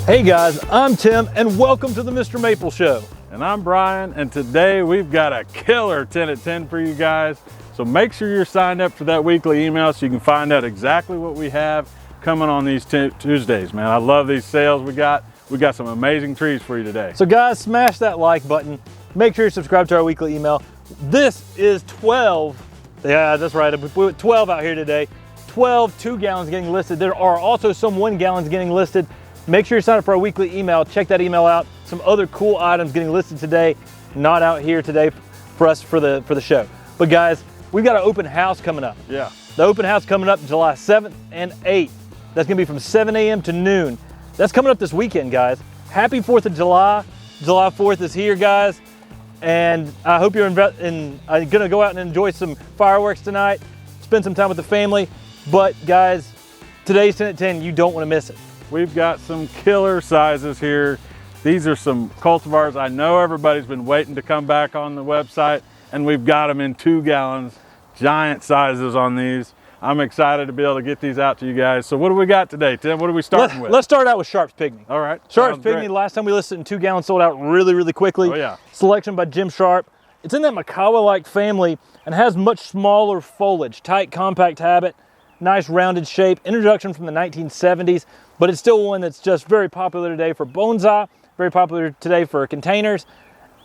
Hey guys, I'm Tim and welcome to the Mr. Maple Show. And I'm Brian, and today we've got a killer 10 at 10 for you guys. So make sure you're signed up for that weekly email so you can find out exactly what we have coming on these Tuesdays, man. I love these sales we got. We got some amazing trees for you today. So guys, smash that like button. Make sure you subscribe to our weekly email. This is 12. Yeah, that's right. We put 12 out here today. 12 2 gallons getting listed. There are also some 1 gallons getting listed. Make sure you sign up for our weekly email. Check that email out. Some other cool items getting listed today, not out here today for us for the show. But guys, we've got an open house coming up. Yeah. The open house coming up July 7th and 8th. That's gonna be from 7 a.m. to noon. That's coming up this weekend, guys. Happy 4th of July. July 4th is here, guys. And I hope you're gonna go out and enjoy some fireworks tonight, spend some time with the family. But guys, today's 10 at 10, you don't wanna miss it. We've got some killer sizes here. These are some cultivars. I know everybody's been waiting to come back on the website, and we've got them in 2 gallons, giant sizes on these. I'm excited to be able to get these out to you guys. So what do we got today, Tim? What are we starting with? Let's start out with Sharp's Pygmy. All right. Sharp's Pygmy, last time we listed in 2 gallons, sold out really, really quickly. Oh yeah. Selection by Jim Sharp. It's in that Makawa-like family and has much smaller foliage, tight, compact habit, nice rounded shape. Introduction from the 1970s, but it's still one that's just very popular today for bonsai, very popular today for containers.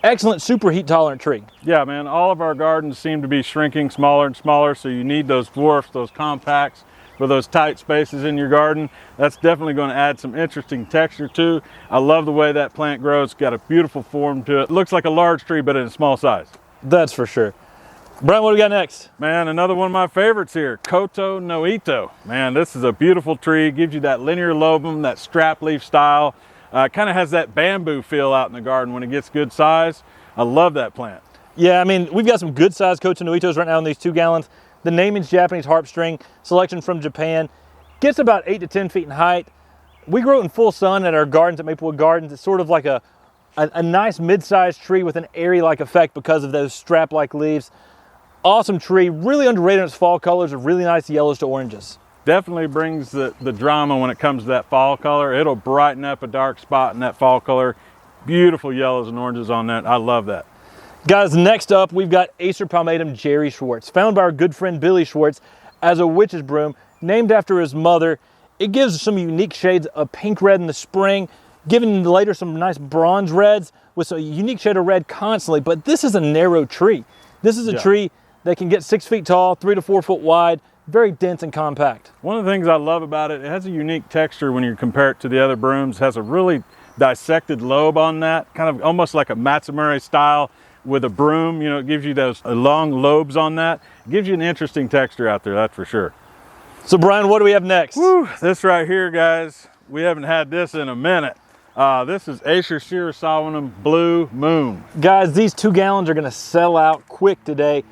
Excellent super heat tolerant tree. Yeah, man, all of our gardens seem to be shrinking smaller and smaller, so you need those dwarfs, those compacts for those tight spaces in your garden. That's definitely going to add some interesting texture too. I love the way that plant grows. It's got a beautiful form to it. Looks like a large tree, but in a small size. That's for sure. Brian, what do we got next? Man, another one of my favorites here, Koto no Ito. Man, this is a beautiful tree. Gives you that linear lobum, that strap leaf style. Kind of has that bamboo feel out in the garden when it gets good size. I love that plant. Yeah, I mean, we've got some good sized Koto no Itos right now in these 2 gallons. The naming's Japanese harpstring, selection from Japan. Gets about 8 to 10 feet in height. We grow it in full sun at our gardens at Maplewood Gardens. It's sort of like a nice mid-sized tree with an airy-like effect because of those strap-like leaves. Awesome tree, really underrated in its fall colors of really nice yellows to oranges. Definitely brings the drama when it comes to that fall color. It'll brighten up a dark spot in that fall color. Beautiful yellows and oranges on that. I love that. Guys, next up, we've got ACER palmatum Jerry Schwartz, found by our good friend Billy Schwartz as a witch's broom, named after his mother. It gives some unique shades of pink red in the spring, giving later some nice bronze reds with a unique shade of red constantly. But this is a narrow tree. This is a tree that can get 6 feet tall, 3 to 4 foot wide, very dense and compact. One of the things I love about it, it has a unique texture when you compare it to the other brooms. It has a really dissected lobe on that, kind of almost like a Matsumura style with a broom. You know, it gives you those long lobes on that. It gives you an interesting texture out there, that's for sure. So Brian, what do we have next? Woo, this right here, guys, we haven't had this in a minute. This is ACER SHIRASAWANUM Blue Moon. Guys, these 2 gallons are gonna sell out quick today.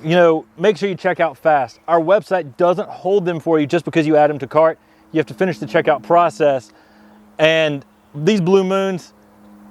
You know, make sure you check out fast. Our website doesn't hold them for you just because you add them to cart. You have to finish the checkout process. And these blue moons,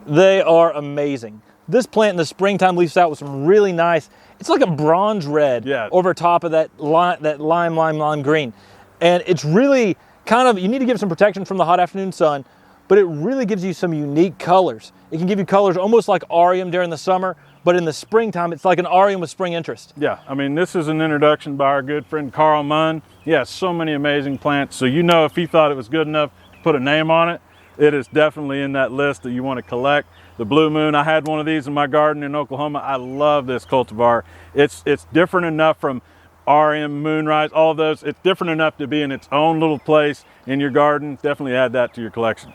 they are amazing. This plant in the springtime leaves out with some really nice, it's like a bronze red over top of that lime green. And it's really kind of, you need to give some protection from the hot afternoon sun, but it really gives you some unique colors. It can give you colors almost like Arium during the summer, but in the springtime, it's like an Arium with spring interest. Yeah, I mean, this is an introduction by our good friend Carl Munn. He has so many amazing plants, so you know if he thought it was good enough to put a name on it, it is definitely in that list that you want to collect. The Blue Moon, I had one of these in my garden in Oklahoma. I love this cultivar. It's different enough from Arium, Moonrise, all of those. It's different enough to be in its own little place in your garden. Definitely add that to your collection.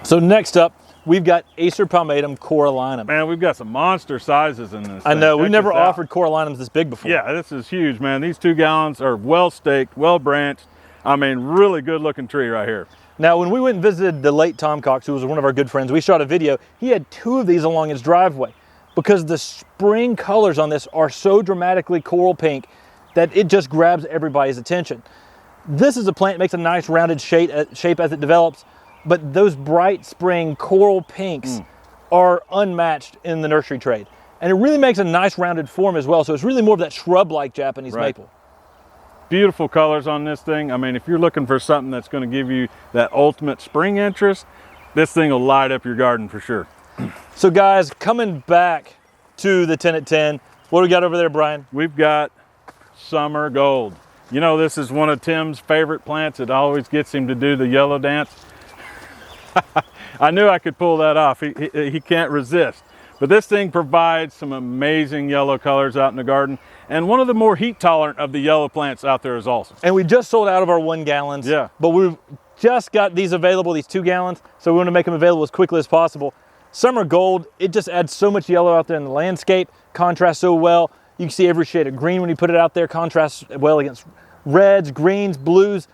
So next up, we've got ACER palmatum Corallinum. Man, we've got some monster sizes in this. I know, we've never offered Corallinums this big before. Yeah, this is huge, man. These 2 gallons are well staked, well branched. I mean, really good looking tree right here. Now, when we went and visited the late Tom Cox, who was one of our good friends, we shot a video. He had 2 of these along his driveway because the spring colors on this are so dramatically coral pink that it just grabs everybody's attention. This is a plant that makes a nice rounded shape as it develops, but those bright spring coral pinks are unmatched in the nursery trade. And it really makes a nice rounded form as well, so it's really more of that shrub-like Japanese maple. beautiful colors on this thing. I mean, if you're looking for something that's going to give you that ultimate spring interest, this thing will light up your garden for sure. So guys, coming back to the 10 at 10, what do we got over there, Brian? We've got Summer Gold. You know, this is one of Tim's favorite plants. It always gets him to do the yellow dance. I knew I could pull that off. He can't resist. But this thing provides some amazing yellow colors out in the garden, and one of the more heat tolerant of the yellow plants out there is also. And we just sold out of our 1 gallons. Yeah. But we've just got these available, these 2 gallons, so we want to make them available as quickly as possible. Summer Gold, it just adds so much yellow out there in the landscape, contrasts so well. You can see every shade of green when you put it out there, contrasts well against reds, greens, blues,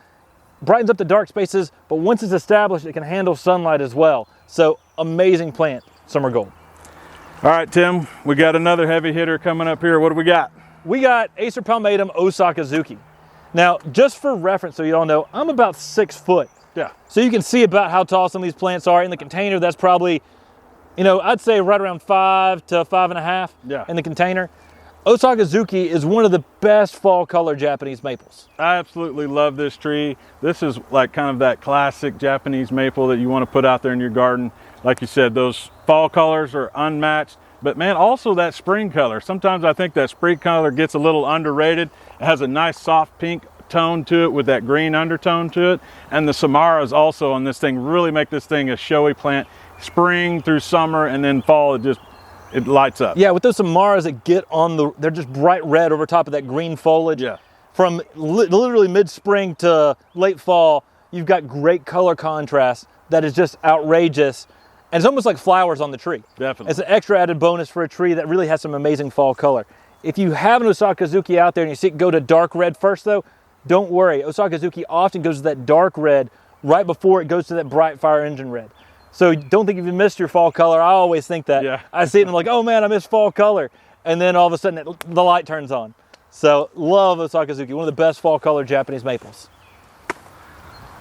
brightens up the dark spaces, but once it's established, it can handle sunlight as well. So amazing plant, Summer Gold. All right, Tim, we got another heavy hitter coming up here. What do we got? We got ACER Palmatum OSAKAZUKI. Now, just for reference, so you all know, I'm about 6 foot. Yeah. So you can see about how tall some of these plants are. In the container, that's probably, you know, I'd say right around 5 to 5.5 Yeah. in the container. OSAKAZUKI is one of the best fall color Japanese maples. I absolutely love this tree. This is like kind of that classic Japanese maple that you want to put out there in your garden. Like you said, those fall colors are unmatched, but man, also that spring color. Sometimes I think that spring color gets a little underrated. It has a nice soft pink tone to it with that green undertone to it. And the samaras also on this thing really make this thing a showy plant. Spring through summer and then fall, it lights up. Yeah, with those samaras that get on they're just bright red over top of that green foliage. Yeah. From literally mid-spring to late fall, you've got great color contrast that is just outrageous. And it's almost like flowers on the tree. Definitely. It's an extra added bonus for a tree that really has some amazing fall color. If you have an OSAKAZUKI out there and you see it go to dark red first though, don't worry. OSAKAZUKI often goes to that dark red right before it goes to that bright fire engine red. So don't think if you missed your fall color. I always think that. Yeah. I see it and I'm like, oh man, I missed fall color. And then all of a sudden the light turns on. So love OSAKAZUKI, one of the best fall color Japanese maples.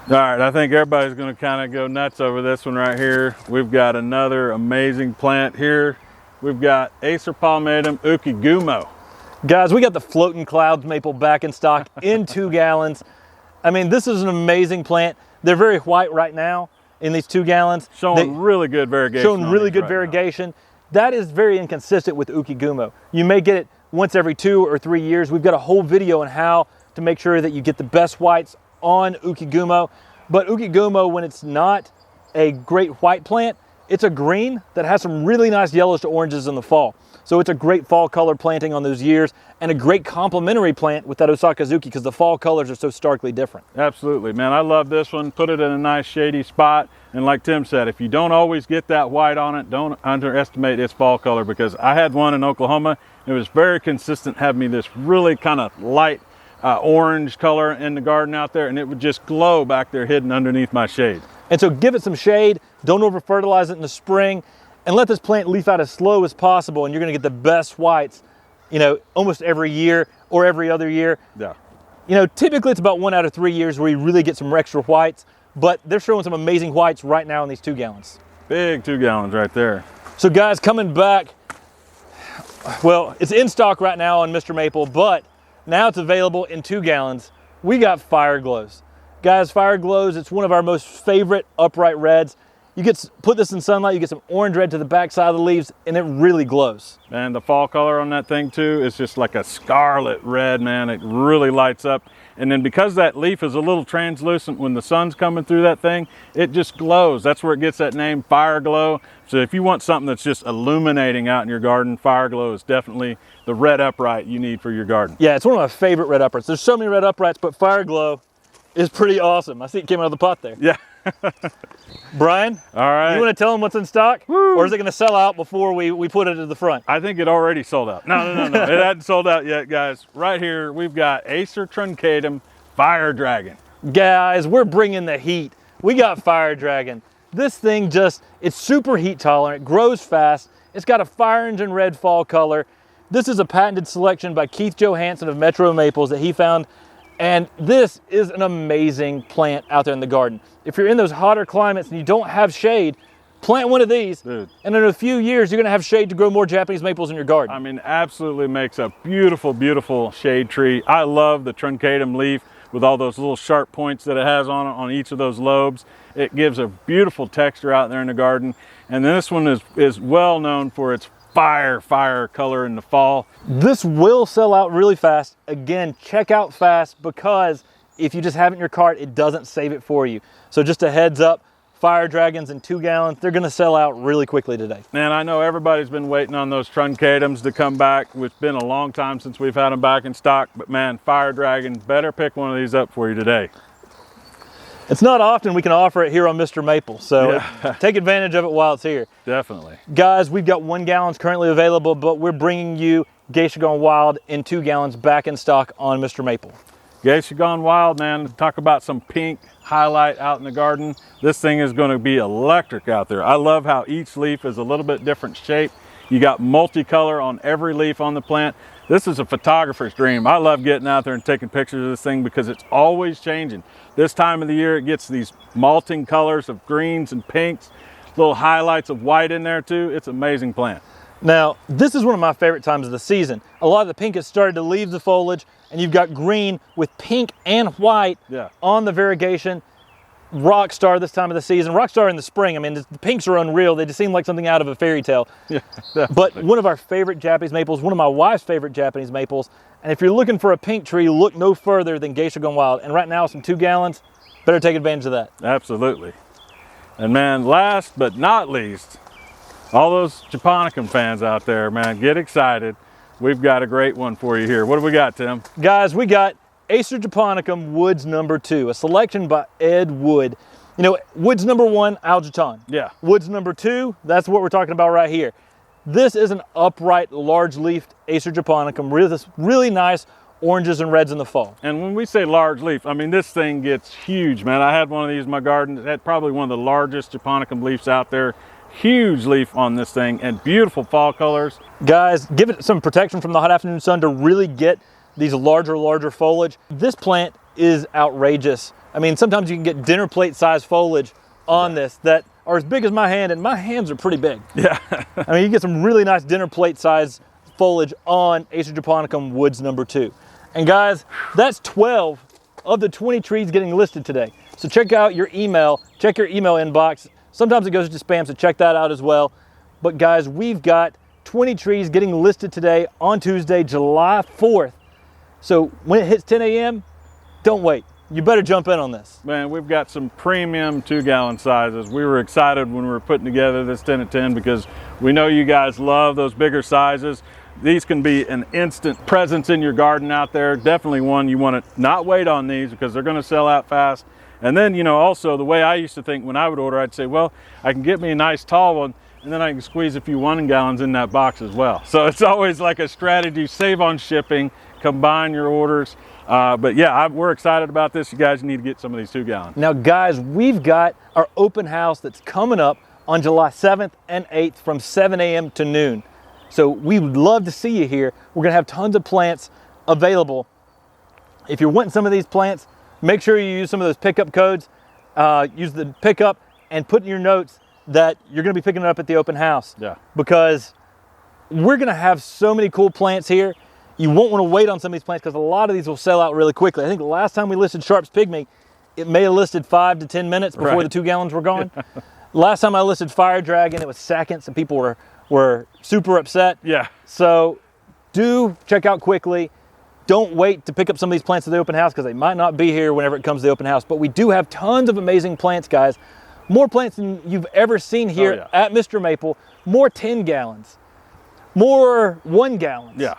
All right, I think everybody's going to kind of go nuts over this one right here. We've got another amazing plant here. We've got ACER Palmatum UKIGUMO. Guys, we got the floating clouds maple back in stock in 2 gallons. I mean, this is an amazing plant. They're very white right now in these 2 gallons. Showing really good variegation. Showing really good variegation. That is very inconsistent with UKIGUMO. You may get it once every 2 or 3 years. We've got a whole video on how to make sure that you get the best whites on UKIGUMO. But UKIGUMO, when it's not a great white plant, it's a green that has some really nice yellows to oranges in the fall. So it's a great fall color planting on those years and a great complementary plant with that OSAKAZUKI because the fall colors are so starkly different. Absolutely, man. I love this one. Put it in a nice shady spot. And like Tim said, if you don't always get that white on it, don't underestimate its fall color, because I had one in Oklahoma. It was very consistent, having me this really kind of light orange color in the garden out there, and it would just glow back there hidden underneath my shade. And so give it some shade, don't over fertilize it in the spring, and let this plant leaf out as slow as possible, and you're gonna get the best whites, you know, almost every year or every other year. Yeah. You know, typically it's about 1 out of 3 years where you really get some extra whites, but they're showing some amazing whites right now in these 2 gallons. Big 2 gallons right there. So guys, coming back, well, it's in stock right now on MrMaple, but now it's available in 2 gallons. We got Fire Glows. Guys, Fire Glows, it's one of our most favorite upright reds. You put this in sunlight, you get some orange red to the back side of the leaves, and it really glows. And the fall color on that thing too is just like a scarlet red, man. It really lights up. And then because that leaf is a little translucent, when the sun's coming through that thing, it just glows. That's where it gets that name, Fire Glow. So if you want something that's just illuminating out in your garden, Fire Glow is definitely the red upright you need for your garden. Yeah, it's one of my favorite red uprights. There's so many red uprights, but Fire Glow is pretty awesome. I see it came out of the pot there. Yeah. Brian, all right. You want to tell them what's in stock? Woo. Or is it going to sell out before we put it to the front? I think it already sold out. No. It hadn't sold out yet, guys. Right here, we've got ACER Truncatum Fire Dragon. Guys, we're bringing the heat. We got Fire Dragon. This thing it's super heat tolerant, grows fast. It's got a fire engine red fall color. This is a patented selection by Keith Johansson of Metro Maples that he found. And this is an amazing plant out there in the garden. If you're in those hotter climates and you don't have shade, Plant one of these, dude, and in a few years, you're gonna have shade to grow more Japanese maples in your garden. I mean, absolutely makes a beautiful, beautiful shade tree. I love the truncatum leaf with all those little sharp points that it has on it on each of those lobes. It gives a beautiful texture out there in the garden. And this one is well known for its fire color in the fall. This will sell out really fast. Again, check out fast, because if you just have it in your cart, it doesn't save it for you. So just a heads up, fire dragons in 2 gallons, they're gonna sell out really quickly today. Man, I know everybody's been waiting on those truncatums to come back. It's been a long time since we've had them back in stock, but man, fire dragon, better pick one of these up for you today. It's not often we can offer it here on Mr. Maple, so take advantage of it while it's here. Definitely. Guys, we've got 1 gallons currently available, but we're bringing you Geisha Gone Wild in 2 gallons back in stock on Mr. Maple. Geisha Gone Wild, man. Talk about some pink highlight out in the garden. This thing is going to be electric out there. I love how each leaf is a little bit different shape. You got multicolor on every leaf on the plant. This is a photographer's dream. I love getting out there and taking pictures of this thing because it's always changing. This time of the year, it gets these malting colors of greens and pinks, little highlights of white in there too. It's an amazing plant. Now, this is one of my favorite times of the season. A lot of the pink has started to leave the foliage, and you've got green with pink and white on the variegation. Rockstar this time of the season. Rockstar in the spring, I mean, the pinks are unreal. They just seem like something out of a fairy tale. Yeah, but one of our favorite Japanese maples, one of my wife's favorite Japanese maples, and if you're looking for a pink tree, look no further than Geisha Gone Wild. And right now, some 2 gallons, better take advantage of that. Absolutely. And man, last but not least, all those Japonicum fans out there, man, get excited. We've got a great one for you here. What do we got, Tim? Guys, we got ACER Japonicum Woods number 2, a selection by Ed Wood. You know, Woods number 1, Algiton. Yeah. Woods number 2, that's what we're talking about right here. This is an upright, large-leafed ACER Japonicum, really nice oranges and reds in the fall. And when we say large leaf, I mean, this thing gets huge, man. I had one of these in my garden. It had probably one of the largest Japonicum leaves out there. Huge leaf on this thing and beautiful fall colors. Guys, give it some protection from the hot afternoon sun to really get these larger foliage. This plant is outrageous. I mean, sometimes you can get dinner plate size foliage on this that are as big as my hand, and my hands are pretty big. Yeah. I mean, you get some really nice dinner plate size foliage on ACER Japonicum Woods number 2. And guys, that's 12 of the 20 trees getting listed today. So check out your email, check your email inbox. Sometimes it goes to spam, so check that out as well. But guys, we've got 20 trees getting listed today on Tuesday, July 4th. So when it hits 10 a.m., don't wait. You better jump in on this. Man, we've got some premium 2-gallon sizes. We were excited when we were putting together this 10 at 10 because we know you guys love those bigger sizes. These can be an instant presence in your garden out there. Definitely one you want to not wait on these because they're going to sell out fast. And then, you know, also the way I used to think when I would order, I'd say, well, I can get me a nice tall one, and then I can squeeze a few 1 gallons in that box as well. So it's always like a strategy, save on shipping, combine your orders. But yeah, we're excited about this. You guys need to get some of these 2 gallons. Now guys, we've got our open house that's coming up on July 7th and 8th from 7 a.m. to noon. So we would love to see you here. We're gonna have tons of plants available. If you're wanting some of these plants, make sure you use some of those pickup codes. Use the pickup and put in your notes that you're gonna be picking it up at the open house. Yeah. Because we're gonna have so many cool plants here. You won't wanna wait on some of these plants because a lot of these will sell out really quickly. I think the last time we listed Sharp's Pygmy, it may have listed 5 to 10 minutes before the 2 gallons were gone. Last time I listed Fire Dragon, it was seconds and people were super upset. Yeah. So do check out quickly. Don't wait to pick up some of these plants at the open house because they might not be here whenever it comes to the open house. But we do have tons of amazing plants, guys. More plants than you've ever seen here at Mr. Maple. More 10 gallons. More 1 gallons. Yeah.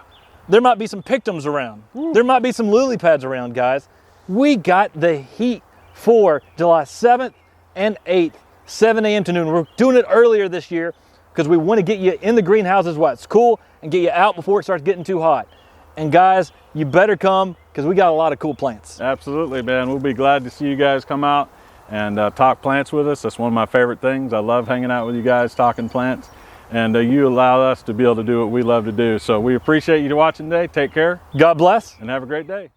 There might be some pictums around. There might be some lily pads around, guys. We got the heat for July 7th and 8th, 7 a.m. to noon. We're doing it earlier this year because we want to get you in the greenhouses while it's cool and get you out before it starts getting too hot. And guys, you better come because we got a lot of cool plants. Absolutely, man. We'll be glad to see you guys come out and talk plants with us. That's one of my favorite things. I love hanging out with you guys, talking plants. And you allow us to be able to do what we love to do. So we appreciate you watching today. Take care. God bless. And have a great day.